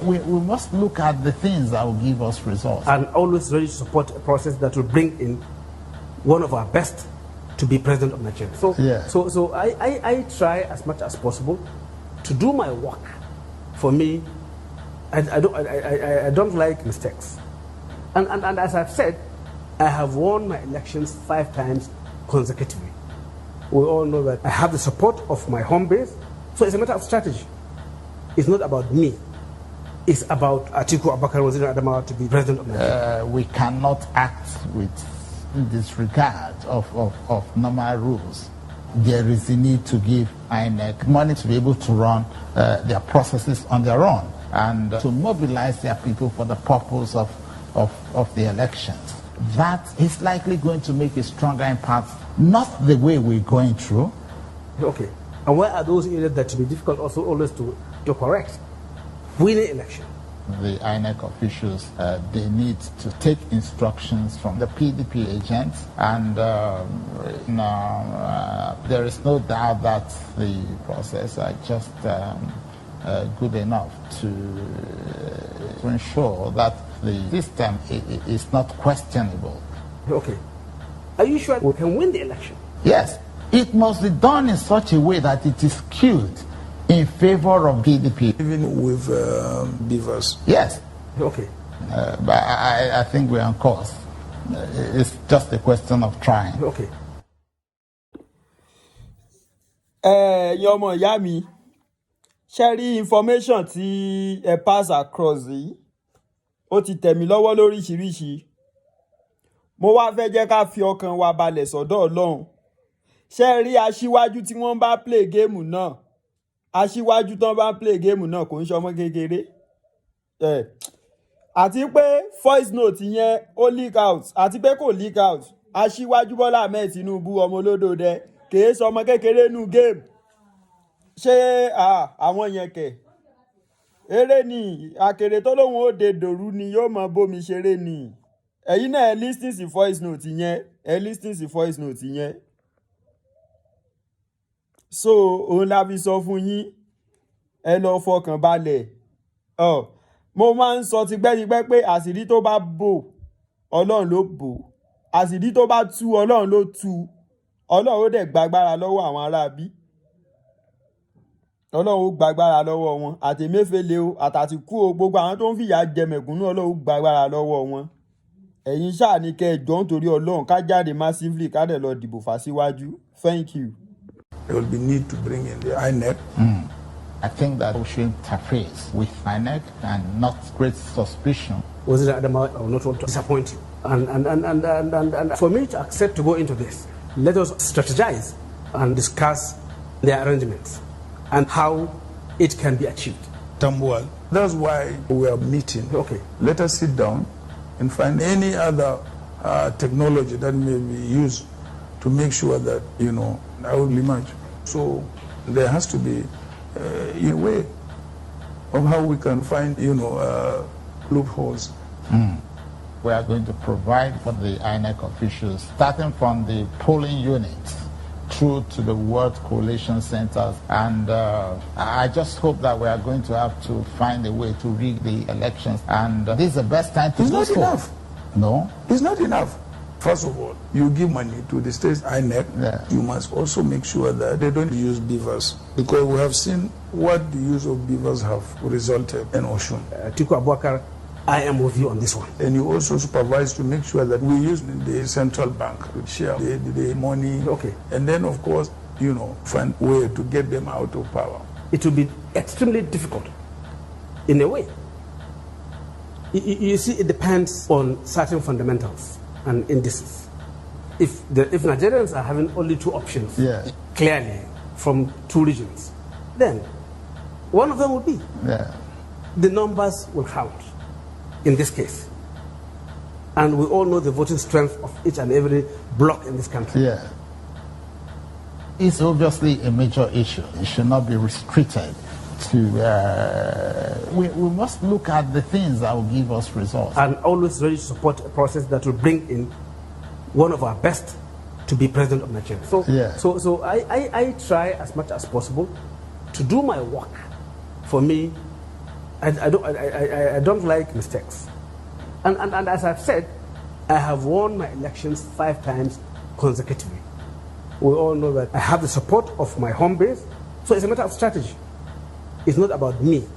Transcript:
we must look at the things that will give us results. And always ready to support a process that will bring in one of our best to be president of Nigeria. So I try as much as possible to do my work. For me, I don't like mistakes. And as I've said, I have won my elections 5 times consecutively. We all know that I have the support of my home base. So it's a matter of strategy. It's not about me. It's about Atikuabubakar Waziri Adamawa to be president of Nigeria. We cannot act with disregard of normal rules. There is a need to give INEC money to be able to run their processes on their own and to mobilize their people for the purpose of the elections. That is likely going to make a stronger impact, not the way we're going through. Okay. And where are those areas that will be difficult also always to correct? Winning election. The INEC officials, they need to take instructions from the PDP agents, and there is no doubt that the process are just good enough to ensure that the system is not questionable. Okay. Are you sure we can win the election? Yes. It must be done in such a way that it is skewed in favor of PDP. Even with beavers? Yes. Okay. But I think we're on course. It's just a question of trying. Okay. Yomo Yami, sharing information tí ẹ pass across yìí, ó ti tẹ̀ mí lọ́wọ́ lóríṣiríṣi. Mo wá fẹ́ jẹ́ ká fi ọkàn wa balẹ̀ sọ́dọ̀ Ọlọ́run. Ṣé rí aṣíwájú tí wọ́n bá play game náà? Aṣíwájú tán bá play game náà kò ń ṣọmọ kékeré. Àti pé voice note yẹn ó leak out, àti pé kò leak out. Aṣíwájú Bọ́lá Ahmed Tinubu ọmọ olódòdẹ kèé sọmọ kékeré nú game. Ṣé àwọn yẹn kẹ̀? Eré ni àkèrè tó lóhun ó de dòru ni yóò mọ bómi ṣeré ni. Ẹ̀yin náà ẹ listen sí voice note yẹn, ẹ listen sí voice note yẹn. So òun la fi sọ fún yín, ẹ lọ fọkàn balẹ̀. Mo máa ń sọ tipẹ́tipẹ́ pé àṣírí tó bá bò Ọlọ́run ló bò, àṣírí tó bá tú Ọlọ́run ló tú. Ọlọ́run ó dẹ̀ gbàgbára lọ́wọ́ àwọn aráabí. Ọlọ́run ó gbàgbára lọ́wọ́ wọn. Àtẹ̀mẹ́fẹ́lẹ́ o, àtàtìkú o, gbogbo àwọn tó ń fìyà jẹ mẹ̀kúnnù Ọlọ́run ó gbàgbára lọ́wọ́ wọn. Ẹ̀yin ṣáà ní kẹ́ ẹ jọ̀ọ́ nítorí Ọlọ́run ká jáde massively ká dẹ̀ lọ dìbò fàṣíwájú. Thank you. There will be need to bring in the INEC. I think that we should interface with INEC and not create suspicion. Waziri Adamawa, I will not want to disappoint you. And for me to accept to go into this, let us strategize and discuss the arrangements and how it can be achieved. Tambuwal. That's why we are meeting. Okay. Let us sit down and find any other technology that may be used to make sure that, I will emerge. So there has to be a way of how we can find, loopholes. We are going to provide for the INEC officials, starting from the polling units through to the World Coalition Centers. And I just hope that we are going to have to find a way to rig the elections. And this is the best time to do so. It's not enough. No? It's not enough. First of all, you give money to the state INEC. Yeah. You must also make sure that they don't use beavers, because we have seen what the use of beavers have resulted in Oshun. Atikuabubakar, I am with you on this one. And you also supervise to make sure that we use the central bank to share the money. Okay. And then, of course, find a way to get them out of power. It will be extremely difficult, in a way. You see, it depends on certain fundamentals and indices. If Nigerians are having only 2 options, clearly, from 2 regions, then one of them will be. The numbers will count in this case. And we all know the voting strength of each and every bloc in this country. It's obviously a major issue. It should not be restricted to... we must look at the things that will give us results. And always ready to support a process that will bring in one of our best to be president of Nigeria. So I try as much as possible to do my work. For me, I don't like mistakes. And as I've said, I have won my elections 5 times consecutively. We all know that I have the support of my home base, so it's a matter of strategy. It's not about me.